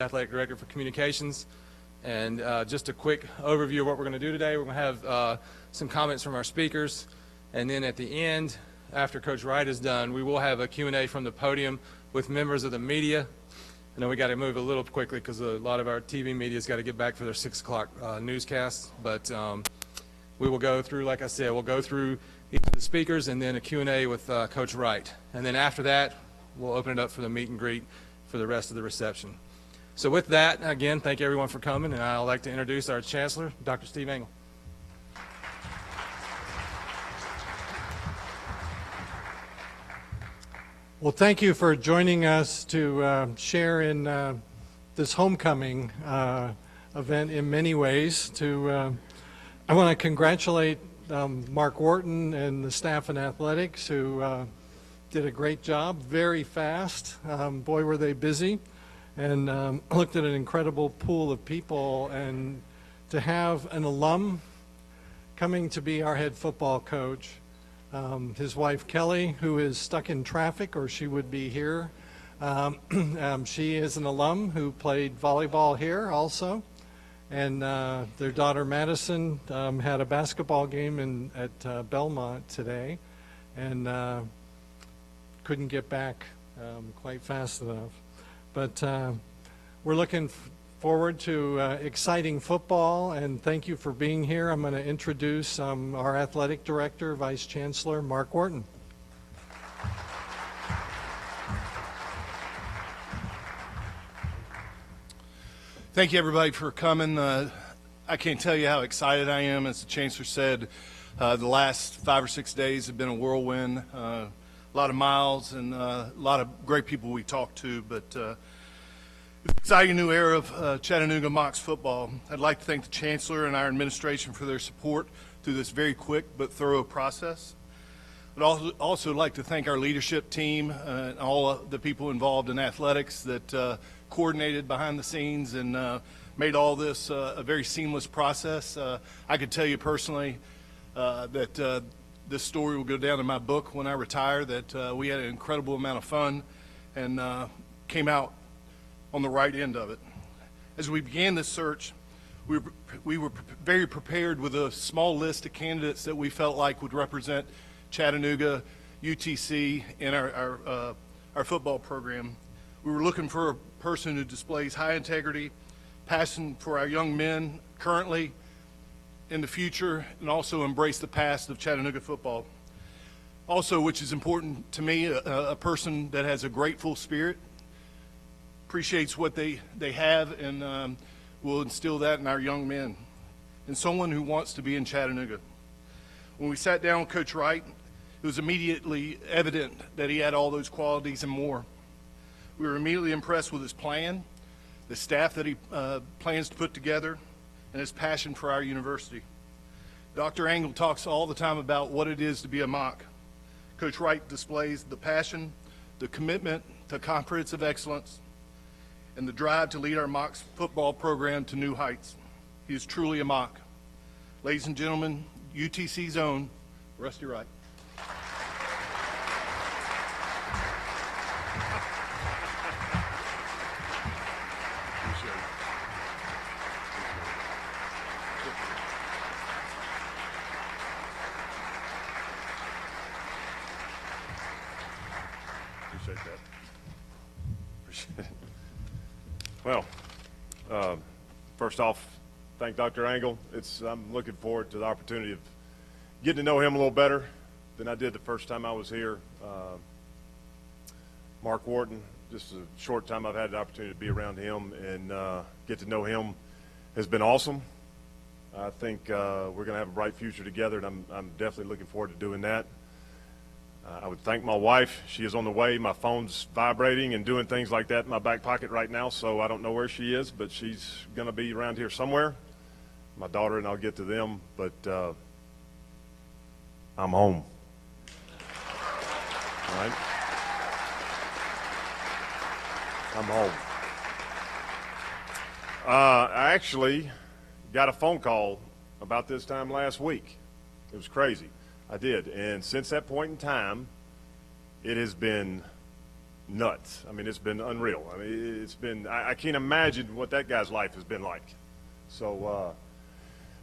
Athletic Director for Communications. And just a quick overview of what we're going to do today. We're going to have some comments from our speakers, and then at the end, after Coach Wright is done, we will have a Q&A from the podium with members of the media. I know we got to move a little quickly because a lot of our TV media's got to get back for their 6 o'clock newscasts, but we will go through, like I said, we'll go through each of the speakers and then a Q&A with Coach Wright. And then after that, we'll open it up for the meet and greet for the rest of the reception. So with that, again, thank everyone for coming, and I'd like to introduce our Chancellor, Dr. Steve Engel. Well, thank you for joining us to share in this homecoming event in many ways. I want to congratulate Mark Wharton and the staff in athletics who did a great job, very fast. Boy, were they busy. And looked at an incredible pool of people, and to have an alum coming to be our head football coach, his wife Kelly, who is stuck in traffic or she would be here. She is an alum who played volleyball here also, and their daughter Madison had a basketball game at Belmont today and couldn't get back quite fast enough. But we're looking forward to exciting football, and thank you for being here. I'm going to introduce our athletic director, Vice Chancellor Mark Wharton. Thank you, everybody, for coming. I can't tell you how excited I am. As the Chancellor said, the last 5 or 6 days have been a whirlwind. A lot of miles and a lot of great people we talked to, but it's an exciting new era of Chattanooga Mocs football. I'd like to thank the Chancellor and our administration for their support through this very quick but thorough process. I'd also like to thank our leadership team and all the people involved in athletics that coordinated behind the scenes and made all this a very seamless process. I could tell you personally that this story will go down in my book when I retire, that we had an incredible amount of fun and came out on the right end of it. As we began this search, we were very prepared with a small list of candidates that we felt like would represent Chattanooga, UTC, and our football program. We were looking for a person who displays high integrity, passion for our young men currently, in the future, and also embrace the past of Chattanooga football. Also, which is important to me, a person that has a grateful spirit, appreciates what they have, and will instill that in our young men, and someone who wants to be in Chattanooga. When we sat down with Coach Wright, it was immediately evident that he had all those qualities and more. We were immediately impressed with his plan, the staff that he plans to put together, and his passion for our university. Dr. Engel talks all the time about what it is to be a Moc. Coach Wright displays the passion, the commitment to comprehensive excellence, and the drive to lead our Mocs football program to new heights. He is truly a Moc. Ladies and gentlemen, UTC's own Rusty Wright. Well, first off, thank Dr. Engel. I'm looking forward to the opportunity of getting to know him a little better than I did the first time I was here. Mark Wharton, just a short time I've had the opportunity to be around him and get to know him has been awesome. I think we're going to have a bright future together, and I'm definitely looking forward to doing that. I would thank my wife. She is on the way. My phone's vibrating and doing things like that in my back pocket right now, so I don't know where she is, but she's going to be around here somewhere. My daughter and I'll get to them, but I'm home. All right? I'm home. I actually got a phone call about this time last week. It was crazy. I did, and since that point in time, it has been nuts. I mean, it's been unreal. I mean, it's been, I can't imagine what that guy's life has been like. So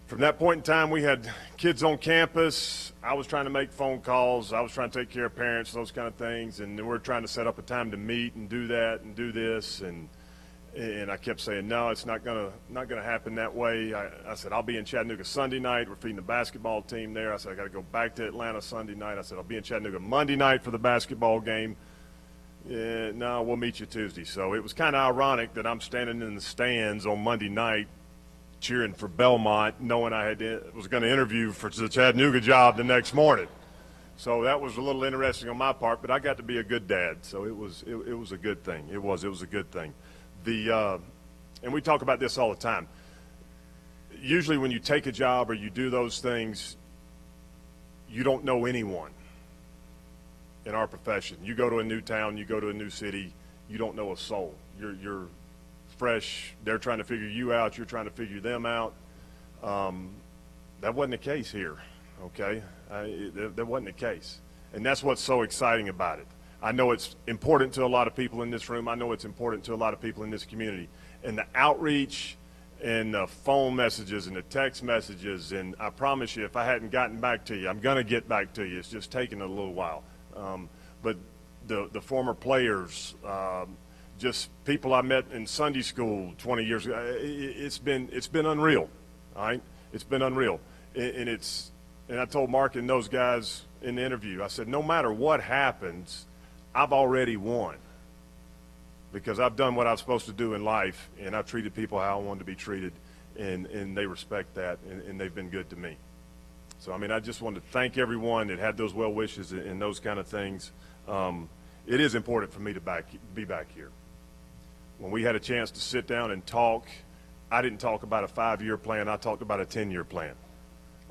from that point in time, we had kids on campus. I was trying to make phone calls. I was trying to take care of parents, those kind of things. And then we're trying to set up a time to meet and do that and do this. And I kept saying, no, it's not gonna happen that way. I said, I'll be in Chattanooga Sunday night. We're feeding the basketball team there. I said, I got to go back to Atlanta Sunday night. I said, I'll be in Chattanooga Monday night for the basketball game. No, we'll meet you Tuesday. So it was kind of ironic that I'm standing in the stands on Monday night cheering for Belmont, knowing I was going to interview for the Chattanooga job the next morning. So that was a little interesting on my part, but I got to be a good dad, so it was a good thing. It was a good thing. And we talk about this all the time. Usually when you take a job or you do those things, you don't know anyone in our profession. You go to a new town, you go to a new city, you don't know a soul. You're fresh. They're trying to figure you out. You're trying to figure them out. That wasn't the case here, okay? That wasn't the case. And that's what's so exciting about it. I know it's important to a lot of people in this room. I know it's important to a lot of people in this community. And the outreach and the phone messages and the text messages, and I promise you, if I hadn't gotten back to you, I'm going to get back to you. It's just taking a little while. But the former players, just people I met in Sunday school 20 years ago, it's been unreal, all right? It's been unreal. And I told Mark and those guys in the interview, I said, no matter what happens, I've already won because I've done what I'm supposed to do in life, and I've treated people how I wanted to be treated, and they respect that, and they've been good to me. So, I mean, I just wanted to thank everyone that had those well wishes and those kind of things. It is important for me to be back here. When we had a chance to sit down and talk, I didn't talk about a 5-year plan. I talked about a 10-year plan.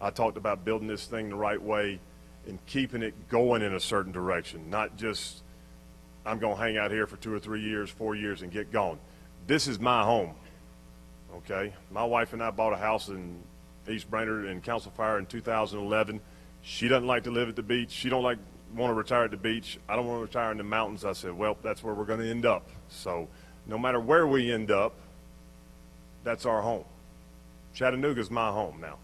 I talked about building this thing the right way and keeping it going in a certain direction, not just I'm going to hang out here for 2 or 3 years, 4 years, and get gone. This is my home, okay? My wife and I bought a house in East Brainerd in Council Fire in 2011. She doesn't like to live at the beach. She don't want to retire at the beach. I don't want to retire in the mountains. I said, well, that's where we're going to end up. So no matter where we end up, that's our home. Chattanooga's my home now.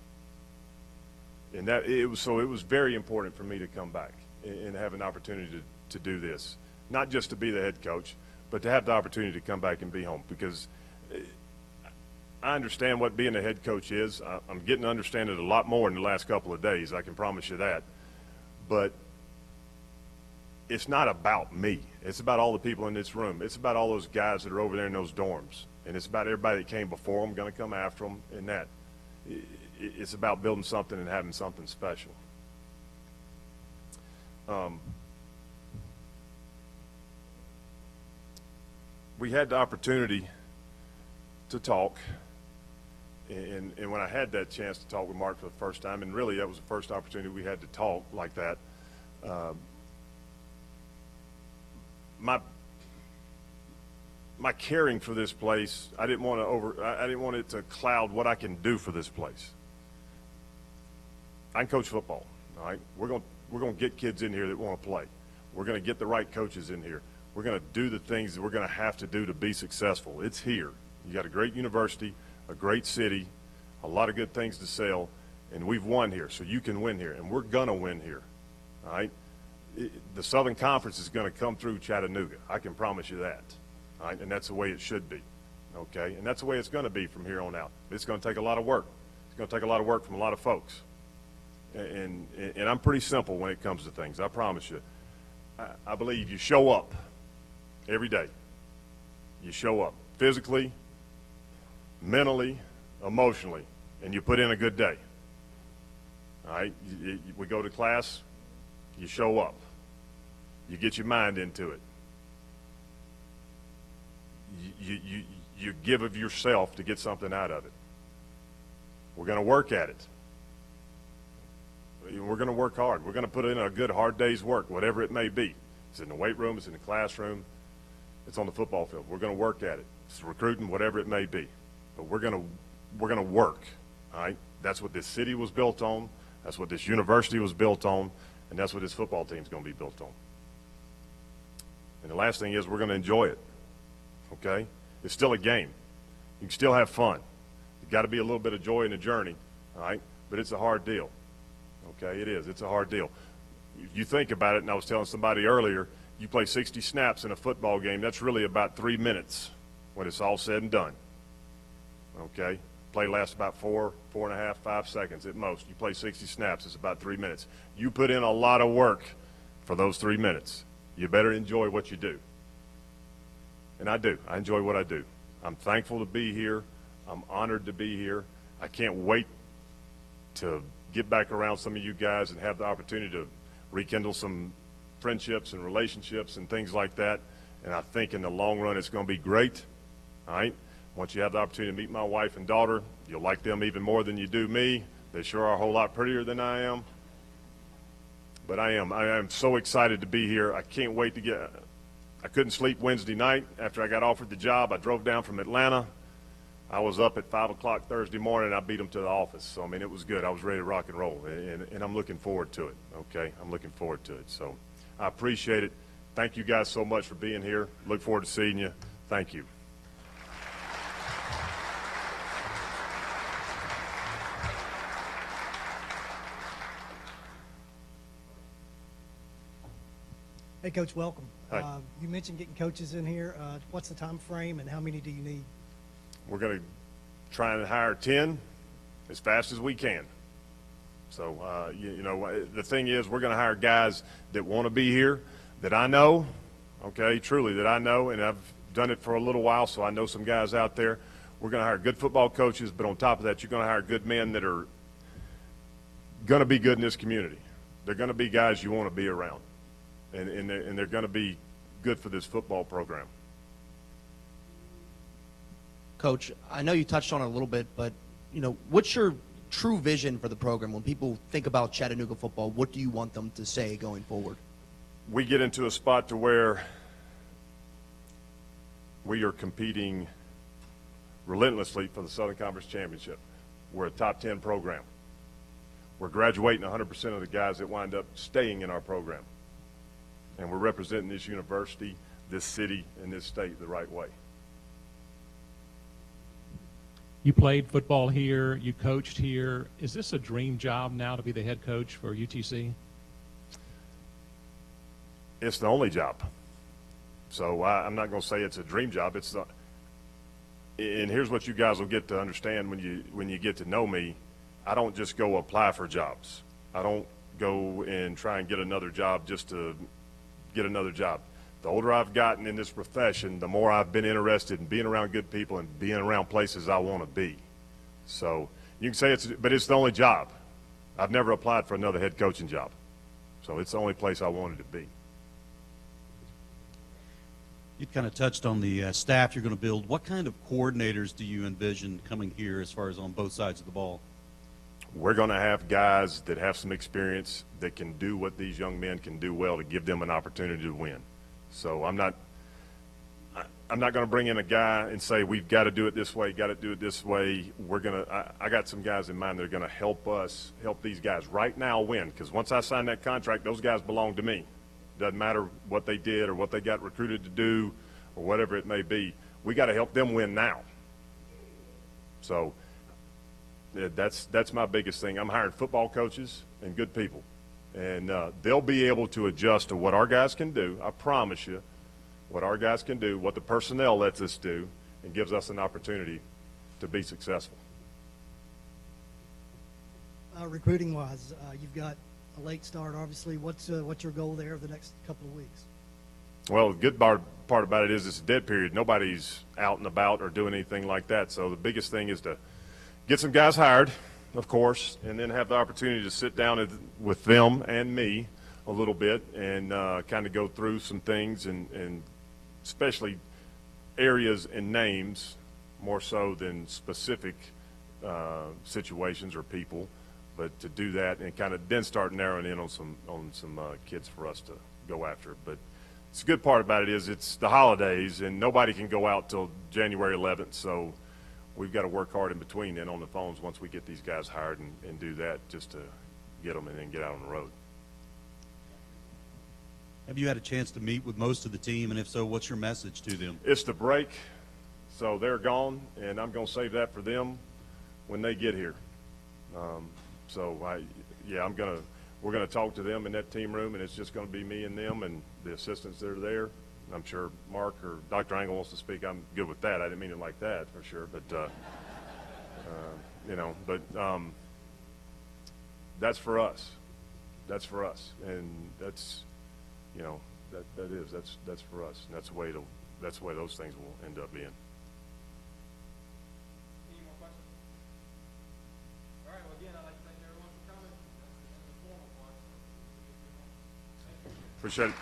And it was very important for me to come back and have an opportunity to do this. Not just to be the head coach, but to have the opportunity to come back and be home, because I understand what being a head coach is. I'm getting to understand it a lot more in the last couple of days, I can promise you that. But it's not about me. It's about all the people in this room. It's about all those guys that are over there in those dorms. And it's about everybody that came before them, going to come after them, and that. It's about building something and having something special. We had the opportunity to talk, and when I had that chance to talk with Mark for the first time, and really that was the first opportunity we had to talk like that, my caring for this place, I didn't want it to cloud what I can do for this place. I can coach football, all right? We're going to get kids in here that want to play. We're going to get the right coaches in here. We're going to do the things that we're going to have to do to be successful. It's here. You got a great university, a great city, a lot of good things to sell, and we've won here, so you can win here, and we're going to win here, all right? The Southern Conference is going to come through Chattanooga. I can promise you that, all right? And that's the way it should be, okay? And that's the way it's going to be from here on out. It's going to take a lot of work. It's going to take a lot of work from a lot of folks. And I'm pretty simple when it comes to things, I promise you. I believe you show up every day. You show up physically, mentally, emotionally, and you put in a good day. All right? We go to class, you show up. You get your mind into it. You give of yourself to get something out of it. We're going to work at it. We're going to work hard. We're going to put in a good hard day's work, whatever it may be. It's in the weight room, it's in the classroom, it's on the football field. We're going to work at it. It's recruiting, whatever it may be. But we're going to work, all right? That's what this city was built on. That's what this university was built on. And that's what this football team is going to be built on. And the last thing is we're going to enjoy it, okay? It's still a game. You can still have fun. You've got to be a little bit of joy in the journey, all right? But it's a hard deal, okay? It is. It's a hard deal. You think about it, and I was telling somebody earlier, you play 60 snaps in a football game, that's really about 3 minutes when it's all said and done, okay? Play lasts about 4.5, 5 seconds at most. You play 60 snaps, it's about 3 minutes. You put in a lot of work for those 3 minutes. You better enjoy what you do. And I do. I enjoy what I do. I'm thankful to be here. I'm honored to be here. I can't wait to get back around some of you guys and have the opportunity to rekindle some friendships and relationships and things like that. And I think in the long run it's going to be great. All right? Once you have the opportunity to meet my wife and daughter, you'll like them even more than you do me. They sure are a whole lot prettier than I am. But I am so excited to be here. I can't wait to I couldn't sleep Wednesday night after I got offered the job. I drove down from Atlanta. I was up at 5 o'clock Thursday morning. I beat them to the office. So, I mean, it was good. I was ready to rock and roll, and I'm looking forward to it, okay? I'm looking forward to it. So I appreciate it. Thank you guys so much for being here. Look forward to seeing you. Thank you. Hey, Coach, welcome. Hi. You mentioned getting coaches in here. What's the time frame, and how many do you need? We're going to try and hire 10 as fast as we can. So, you know, the thing is, we're going to hire guys that want to be here, that I know, okay, truly that I know, and I've done it for a little while, so I know some guys out there. We're going to hire good football coaches, but on top of that, you're going to hire good men that are going to be good in this community. They're going to be guys you want to be around. And they're going to be good for this football program. Coach, I know you touched on it a little bit, but, you know, what's your true vision for the program? When people think about Chattanooga football, what do you want them to say going forward? We get into a spot to where we are competing relentlessly for the Southern Conference Championship. We're a top 10 program. We're graduating 100% of the guys that wind up staying in our program. And we're representing this university, this city, and this state the right way. You played football here, you coached here. Is this a dream job now to be the head coach for UTC? It's the only job. So I'm not going to say it's a dream job. It's the, and here's what you guys will get to understand when you get to know me. I don't just go apply for jobs. I don't go and try and get another job just to get another job. The older I've gotten in this profession, the more I've been interested in being around good people and being around places I want to be. So you can say but it's the only job. I've never applied for another head coaching job. So it's the only place I wanted to be. You kind of touched on the staff you're going to build. What kind of coordinators do you envision coming here as far as on both sides of the ball? We're going to have guys that have some experience that can do what these young men can do well to give them an opportunity to win. So I'm not going to bring in a guy and say we've got to do it this way, got to do it this way. I got some guys in mind that are going to help these guys right now win, because once I sign that contract, those guys belong to me. Doesn't matter what they did or what they got recruited to do or whatever it may be. We got to help them win now. So that's my biggest thing. I'm hiring football coaches and good people, and they'll be able to adjust to what our guys can do. I promise you, what our guys can do, what the personnel lets us do, and gives us an opportunity to be successful. Recruiting-wise, you've got a late start, obviously. What's your goal there over the next couple of weeks? Well, the good part about it is it's a dead period. Nobody's out and about or doing anything like that. So the biggest thing is to get some guys hired, of course, and then have the opportunity to sit down with them and me a little bit and kind of go through some things, and especially areas and names more so than specific situations or people, but to do that and kind of then start narrowing in on some kids for us to go after. But the good part about it is it's the holidays and nobody can go out till January 11th, so we've got to work hard in between then on the phones once we get these guys hired and do that just to get them and then get out on the road. Have you had a chance to meet with most of the team, and if so, what's your message to them? It's the break, so they're gone, and I'm going to save that for them when they get here. We're going to talk to them in that team room, and it's just going to be me and them and the assistants that are there. I'm sure Mark or Dr. Angle wants to speak. I'm good with that. I didn't mean it like that for sure, but that's for us. That's for us, and that's that's for us, and that's the way those things will end up being. Any more questions? All right, well, again, I'd like to thank everyone for coming. That's the end of the formal part. Appreciate it.